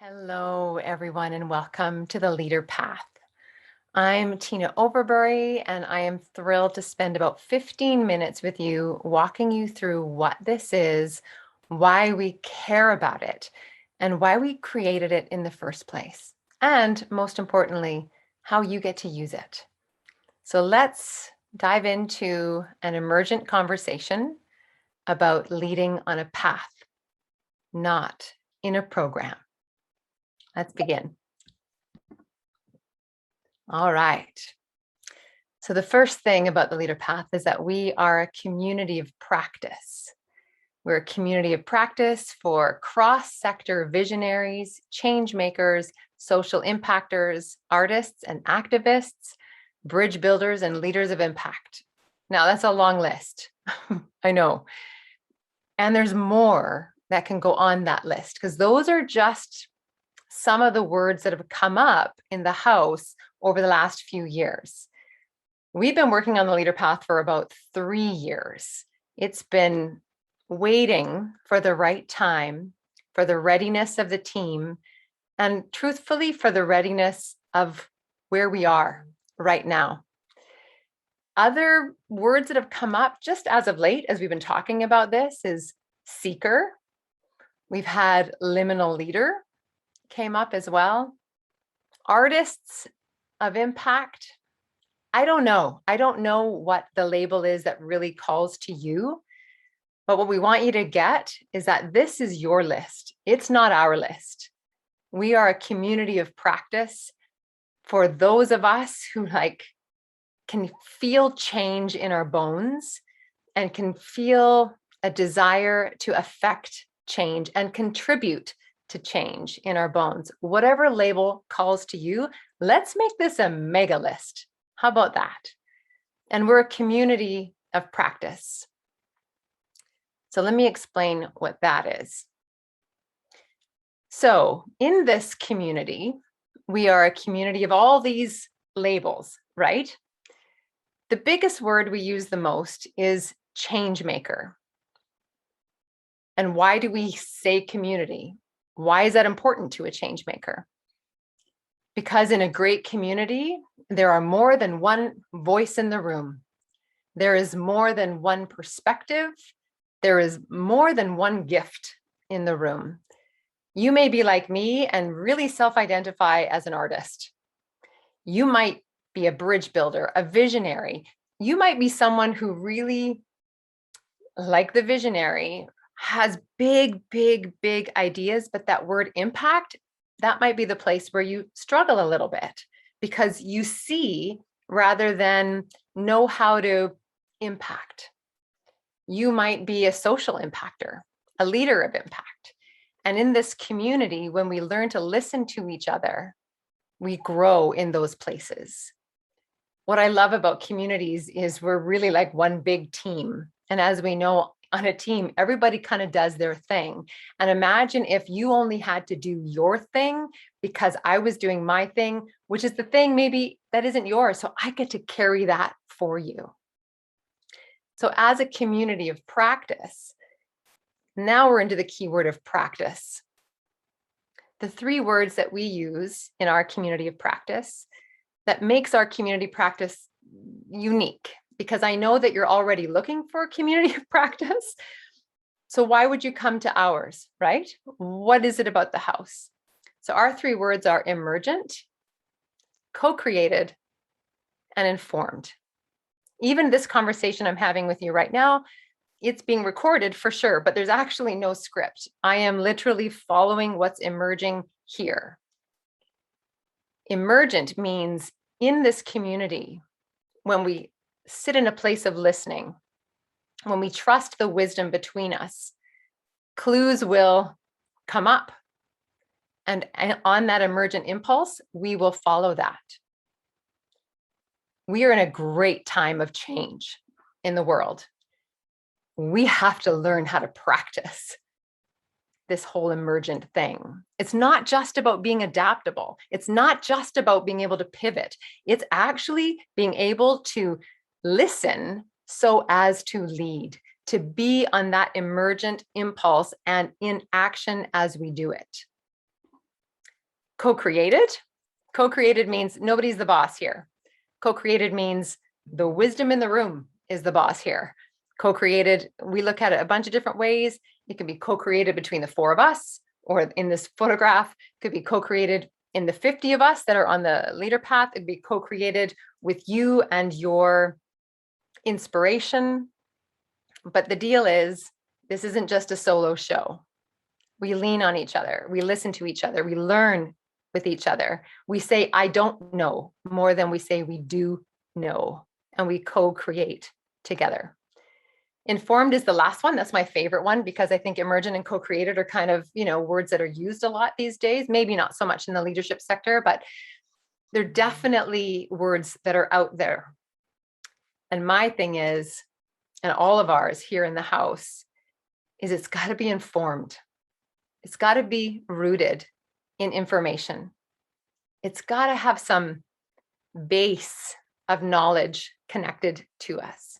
Hello, everyone, and welcome to the Leader Path. I'm Tina Overbury, and I am thrilled to spend about 15 minutes with you walking you through what this is, why we care about it, and why we created it in the first place. And most importantly, how you get to use it. So let's dive into an emergent conversation about leading on a path, not in a program. Let's begin. All right. So the first thing about the Leader Path is that we are a community of practice. We're a community of practice for cross-sector visionaries, change makers, social impactors, artists and activists, bridge builders, and leaders of impact. Now, that's a long list. I know. And there's more that can go on that list because those are just some of the words that have come up in the house over the last few years. We've been working on the Leader Path for about 3 years. It's been waiting for the right time, for the readiness of the team, and truthfully, for the readiness of where we are right now. Other words that have come up just as of late, as we've been talking about this, is seeker. We've had liminal leader came up as well. Artists of impact. I don't know. I don't know what the label is that really calls to you. But what we want you to get is that this is your list. It's not our list. We are a community of practice for those of us who can feel change in our bones and can feel a desire to affect change and contribute to change in our bones. Whatever label calls to you, let's make this a mega list. How about that? And we're a community of practice. So let me explain what that is. So in this community, we are a community of all these labels, right? The biggest word we use the most is change maker. And why do we say community? Why is that important to a change maker? Because in a great community, there are more than one voice in the room. There is more than one perspective. There is more than one gift in the room. You may be like me and really self-identify as an artist. You might be a bridge builder, a visionary. You might be someone who really, like the visionary, has big, big, big ideas, but that word impact, that might be the place where you struggle a little bit because you see rather than know how to impact. You might be a social impactor, a leader of impact. And in this community, when we learn to listen to each other, we grow in those places. What I love about communities is we're really like one big team. And as we know, on a team, everybody kind of does their thing. And imagine if you only had to do your thing because I was doing my thing, which is the thing maybe that isn't yours. So I get to carry that for you. So as a community of practice, now we're into the keyword of practice. The 3 words that we use in our community of practice that makes our community practice unique, because I know that you're already looking for a community of practice. So why would you come to ours, right? What is it about the house? So our 3 words are emergent, co-created, and informed. Even this conversation I'm having with you right now, it's being recorded for sure, but there's actually no script. I am literally following what's emerging here. Emergent means in this community, when we sit in a place of listening, when we trust the wisdom between us, clues will come up. And on that emergent impulse, we will follow that. We are in a great time of change in the world. We have to learn how to practice this whole emergent thing. It's not just about being adaptable. It's not just about being able to pivot. It's actually being able to listen so as to lead, to be on that emergent impulse and in action as we do it. Co-created. Co-created means nobody's the boss here. Co-created means the wisdom in the room is the boss here. Co-created, we look at it a bunch of different ways. It can be co-created between the four of us, or in this photograph, it could be co-created in the 50 of us that are on the leader path. It'd be co-created with you and your inspiration. But the deal is, this isn't just a solo show. We lean on each other. We listen to each other. We learn with each other. We say, I don't know, more than we say we do know. And we co-create together. Informed is the last one. That's my favorite one, because I think emergent and co-created are kind of, words that are used a lot these days. Maybe not so much in the leadership sector, but they're definitely words that are out there. And my thing is, and all of ours here in the house, is it's got to be informed. It's got to be rooted in information. It's got to have some base of knowledge connected to us.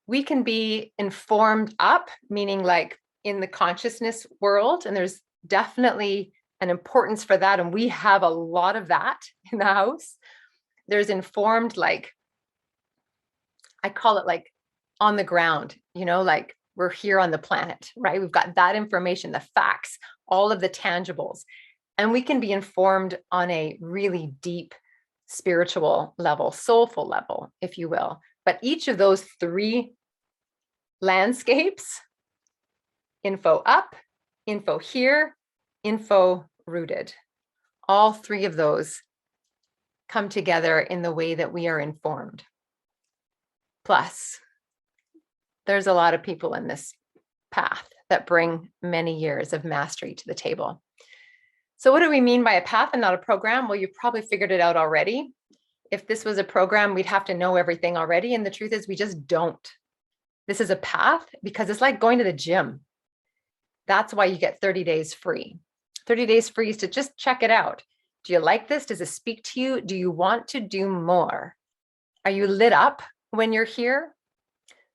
We can be informed up, meaning like in the consciousness world, and there's definitely an importance for that. And we have a lot of that in the house. There's informed, like, I call it like on the ground, like we're here on the planet, right? We've got that information, the facts, all of the tangibles, and we can be informed on a really deep spiritual level, soulful level, if you will. But each of those three landscapes, info up, info here, info rooted, all three of those come together in the way that we are informed. Plus, there's a lot of people in this path that bring many years of mastery to the table. So what do we mean by a path and not a program? Well, you've probably figured it out already. If this was a program, we'd have to know everything already. And the truth is, we just don't. This is a path because it's like going to the gym. That's why you get 30 days free. 30 days free is to just check it out. Do you like this? Does it speak to you? Do you want to do more? Are you lit up when you're here?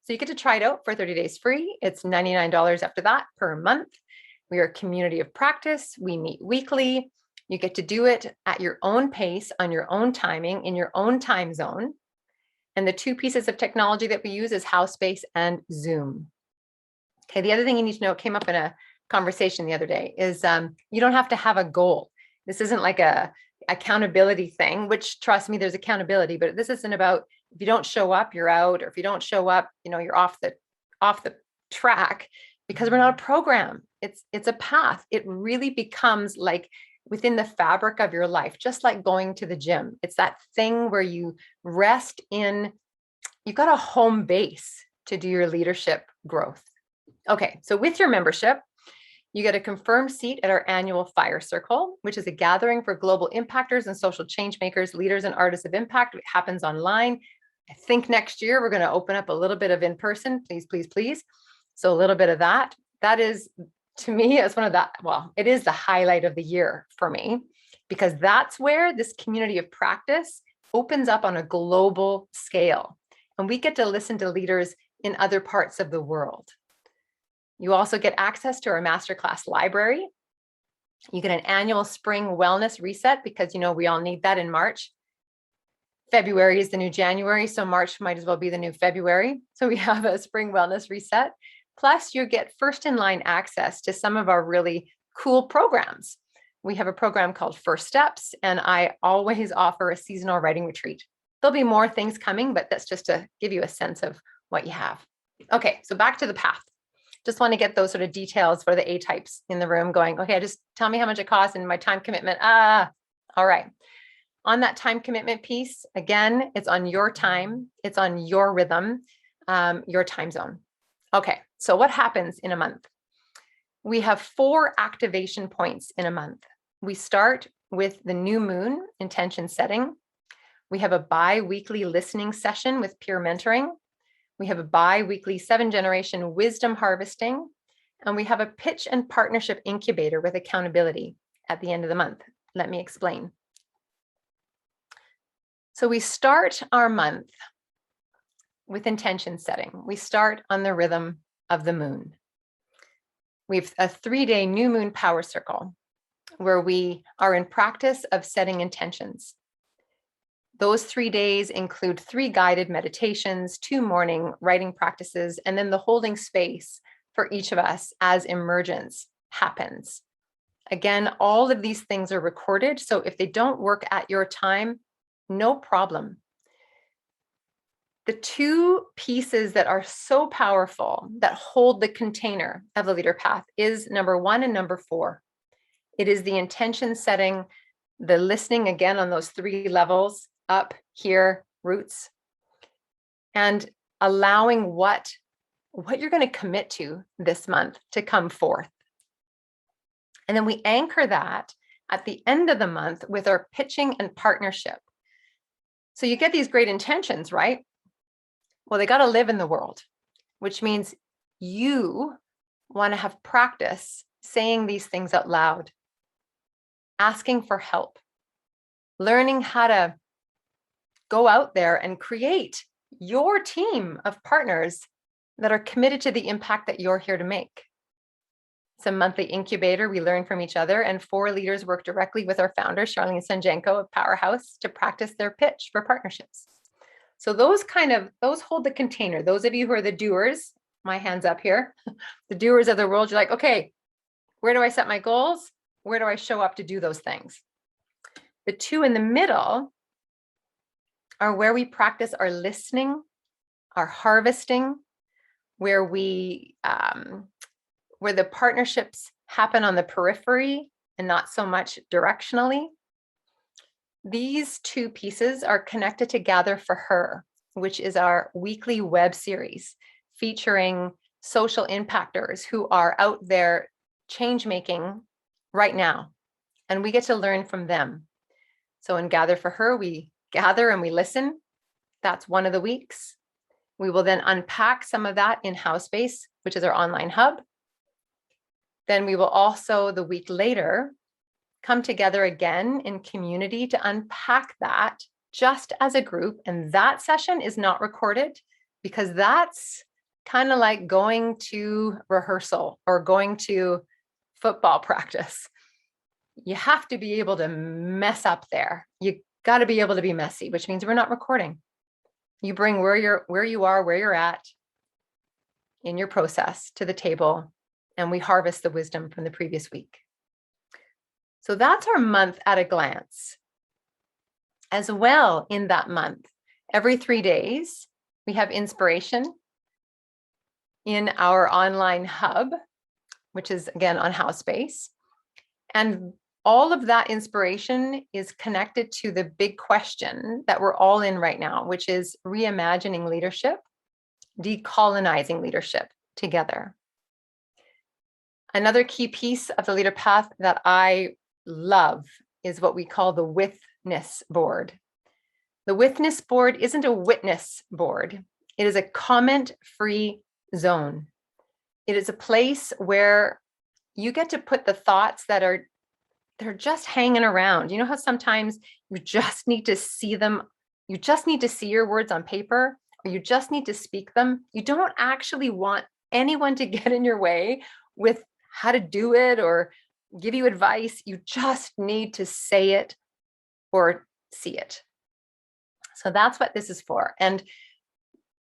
So you get to try it out for 30 days free. It's $99 after that per month. We are a community of practice. We meet weekly. You get to do it at your own pace, on your own timing, in your own time zone. And the two pieces of technology that we use is Housepace and Zoom. Okay, the other thing you need to know, it came up in a conversation the other day, is you don't have to have a goal. This isn't like a accountability thing, which, trust me, there's accountability, but this isn't about, if you don't show up, you're out, or if you don't show up, you're off the track, because we're not a program. It's a path. It really becomes like within the fabric of your life, just like going to the gym. It's that thing where you rest in, you've got a home base to do your leadership growth. Okay, so with your membership, you get a confirmed seat at our annual Fire Circle, which is a gathering for global impactors and social change makers, leaders and artists of impact. It happens online. I think next year we're going to open up a little bit of in-person, please, please, please. So a little bit of that. That is, to me, it's one of that, well, it is the highlight of the year for me, because that's where this community of practice opens up on a global scale. And we get to listen to leaders in other parts of the world. You also get access to our masterclass library. You get an annual spring wellness reset, because we all need that in March. February is the new January, so March might as well be the new February. So we have a spring wellness reset. Plus, you get first in line access to some of our really cool programs. We have a program called First Steps, and I always offer a seasonal writing retreat. There'll be more things coming, but that's just to give you a sense of what you have. Okay, so back to the path. Just want to get those sort of details for the A-types in the room going, okay, just tell me how much it costs and my time commitment. All right. On that time commitment piece, again, it's on your time. It's on your rhythm, your time zone. Okay, so what happens in a month? We have 4 activation points in a month. We start with the new moon intention setting. We have a bi-weekly listening session with peer mentoring. We have a bi-weekly 7-generation wisdom harvesting, and we have a pitch and partnership incubator with accountability at the end of the month. Let me explain. So we start our month with intention setting. We start on the rhythm of the moon. We have a 3-day new moon power circle. where we are in practice of setting intentions. Those 3 days include 3 guided meditations, 2 morning writing practices, and then the holding space for each of us as emergence happens. Again, all of these things are recorded, so if they don't work at your time, no problem. The 2 pieces that are so powerful that hold the container of the leader path is number 1 and number 4. It is the intention setting, the listening again on those 3 levels, up, here, roots, and allowing what you're going to commit to this month to come forth. And then we anchor that at the end of the month with our pitching and partnership. So you get these great intentions, right? Well, they got to live in the world, which means you want to have practice saying these things out loud, asking for help, learning how to go out there and create your team of partners that are committed to the impact that you're here to make. It's a monthly incubator. We learn from each other, and 4 leaders work directly with our founder, Charlene Sanjenko of Powerhouse, to practice their pitch for partnerships. So those hold the container. Those of you who are the doers, my hands up here, the doers of the world, you're like, okay, where do I set my goals? Where do I show up to do those things? The 2 in the middle are where we practice our listening, our harvesting, where the partnerships happen on the periphery and not so much directionally. These 2 pieces are connected to Gather for Her, which is our weekly web series featuring social impactors who are out there change making right now. And we get to learn from them. So in Gather for Her, we gather and we listen. That's one of the weeks. We will then unpack some of that in Housebase, which is our online hub. Then we will also, the week later, come together again in community to unpack that just as a group. And that session is not recorded because that's kind of like going to rehearsal or going to football practice. You have to be able to mess up there. You got to be able to be messy, which means we're not recording. You bring where you are, where you're at in your process to the table, and we harvest the wisdom from the previous week. So that's our month at a glance. As well, in that month, every 3 days, we have inspiration in our online hub, which is again on Housebase. And all of that inspiration is connected to the big question that we're all in right now, which is reimagining leadership, decolonizing leadership together. Another key piece of the leader path that I love is what we call the witness board. The witness board isn't a witness board. It is a comment-free zone. It is a place where you get to put the thoughts that they're just hanging around. You know how sometimes you just need to see them, you just need to see your words on paper, or you just need to speak them. You don't actually want anyone to get in your way with how to do it or give you advice. You just need to say it or see it. So that's what this is for. And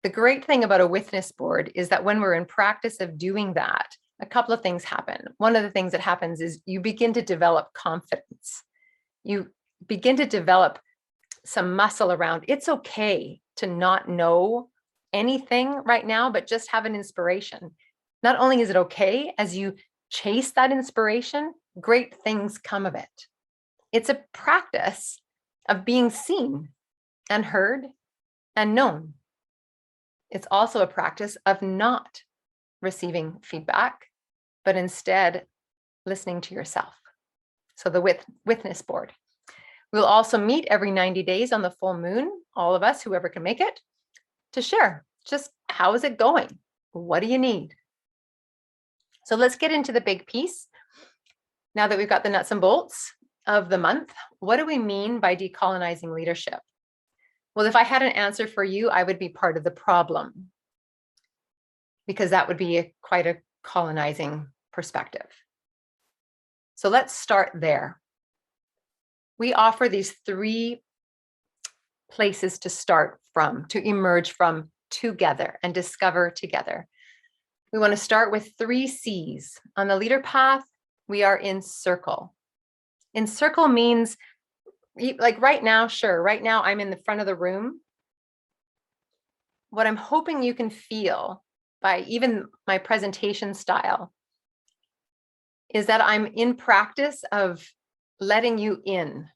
the great thing about a witness board is that when we're in practice of doing that, a couple of things happen. One of the things that happens is you begin to develop confidence. You begin to develop some muscle around it's okay to not know anything right now, but just have an inspiration. Not only is it okay, as you chase that inspiration, great things come of it. It's a practice of being seen and heard and known. It's also a practice of not receiving feedback, but instead listening to yourself. So the witness board. We'll also meet every 90 days on the full moon, all of us, whoever can make it, to share just how is it going? What do you need? So let's get into the big piece. Now that we've got the nuts and bolts of the month, what do we mean by decolonizing leadership? Well, if I had an answer for you, I would be part of the problem, because that would be quite a colonizing perspective. So let's start there. We offer these 3 places to start from, to emerge from together and discover together. We want to start with 3 C's. On the leader path, we are in circle. In circle means like right now, sure, right now I'm in the front of the room. What I'm hoping you can feel by even my presentation style is that I'm in practice of letting you in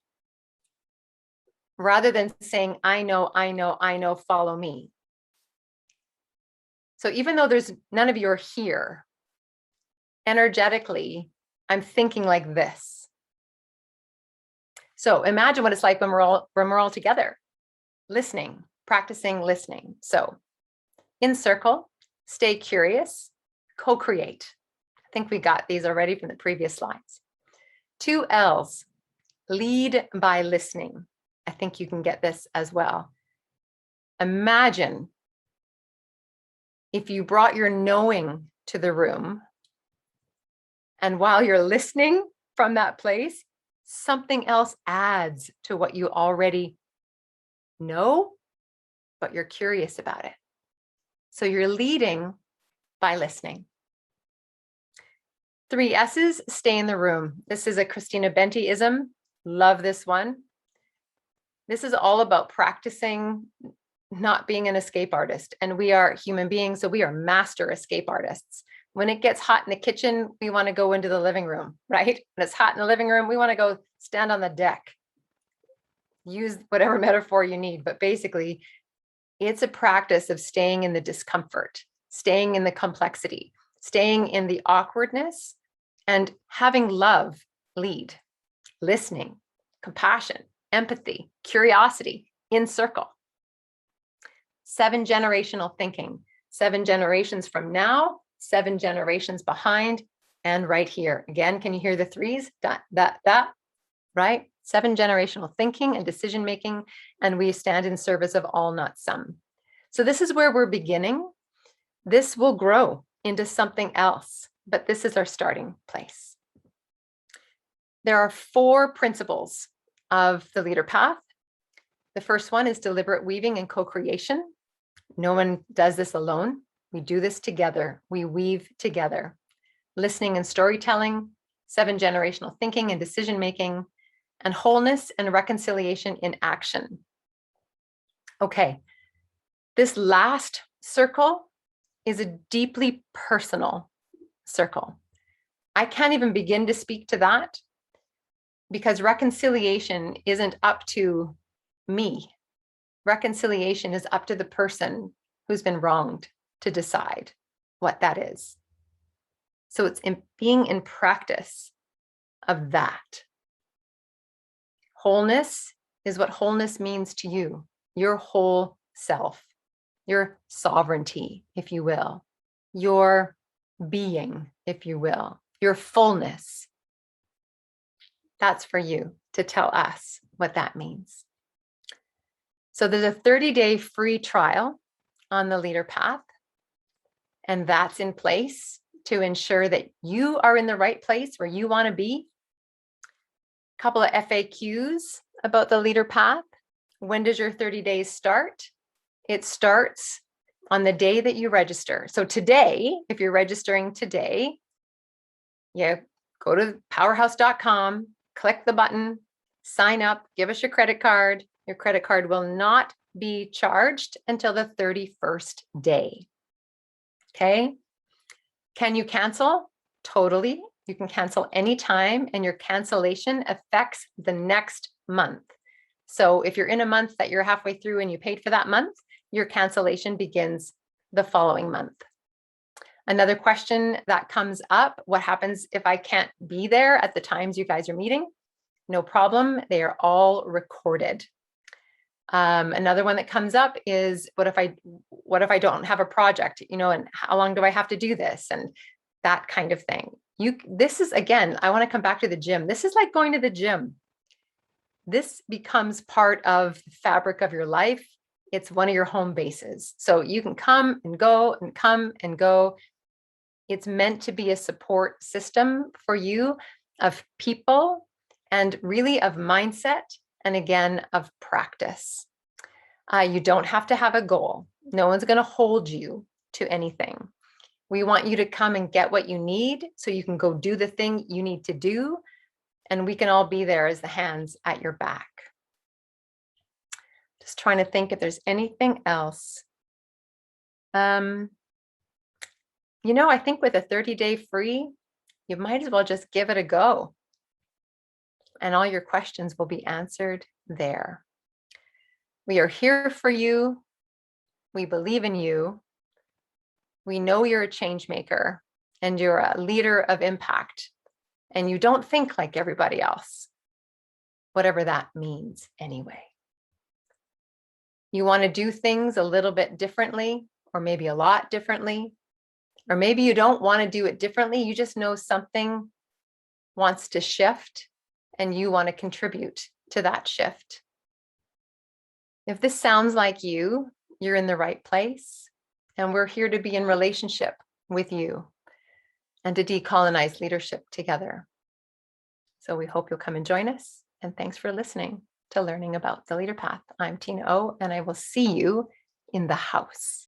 rather than saying, I know, follow me. So even though there's none of you are here, energetically, I'm thinking like this. So imagine what it's like when we're all together, listening, practicing listening. So in circle, stay curious, co-create. I think we got these already from the previous slides. 2 L's, lead by listening. I think you can get this as well. Imagine if you brought your knowing to the room, and while you're listening from that place, something else adds to what you already know, but you're curious about it. So you're leading by listening. 3 S's, stay in the room. This is a Christina Benti-ism. Love this one. This is all about practicing not being an escape artist. And we are human beings, so we are master escape artists. When it gets hot in the kitchen, we want to go into the living room, right? When it's hot in the living room, we want to go stand on the deck. Use whatever metaphor you need, but basically, it's a practice of staying in the discomfort, staying in the complexity, staying in the awkwardness, and having love lead, listening, compassion, empathy, curiosity in circle. 7 generational thinking, 7 generations from now, 7 generations behind, and right here. Again, can you hear the 3s? That, right? 7 generational thinking and decision making, and we stand in service of all, not some. So this is where we're beginning. This will grow into something else, but this is our starting place. There are 4 principles of the leader path. The first one is deliberate weaving and co-creation. No one does this alone. We do this together. We weave together. Listening and storytelling, 7 generational thinking and decision making, and wholeness and reconciliation in action. Okay, this last circle is a deeply personal circle. I can't even begin to speak to that because reconciliation isn't up to me. Reconciliation is up to the person who's been wronged to decide what that is. So it's being in practice of that. Wholeness is what wholeness means to you, your whole self, your sovereignty, if you will, your being, if you will, your fullness. That's for you to tell us what that means. So there's a 30-day free trial on the leader path, and that's in place to ensure that you are in the right place where you want to be. A couple of FAQs about the leader path. When does your 30 days start? It starts on the day that you register. So today, if you're registering today, you go to powerhouse.com, click the button, sign up, give us your credit card. Your credit card will not be charged until the 31st day. Okay. Can you cancel? Totally. You can cancel anytime, and your cancellation affects the next month. So if you're in a month that you're halfway through and you paid for that month, your cancellation begins the following month. Another question that comes up, what happens if I can't be there at the times you guys are meeting? No problem. They are all recorded. Another one that comes up is what if I don't have a project, and how long do I have to do this, and that kind of thing. This is, again, I want to come back to the gym. This is like going to the gym. This becomes part of the fabric of your life. It's one of your home bases. So you can come and go and come and go. It's meant to be a support system for you. of people, and really of mindset, and again, of practice. You don't have to have a goal. No one's going to hold you to anything. We want you to come and get what you need so you can go do the thing you need to do, and we can all be there as the hands at your back. Just trying to think if there's anything else. I think with a 30-day free, you might as well just give it a go. And all your questions will be answered there. We are here for you. We believe in you. We know you're a change maker and you're a leader of impact, and you don't think like everybody else, whatever that means anyway. You want to do things a little bit differently, or maybe a lot differently, or maybe you don't want to do it differently. You just know something wants to shift and you want to contribute to that shift. If this sounds like you, you're in the right place, and we're here to be in relationship with you and to decolonize leadership together. So we hope you'll come and join us. And thanks for listening to Learning About the Leader Path. I'm Tina O, and I will see you in the house.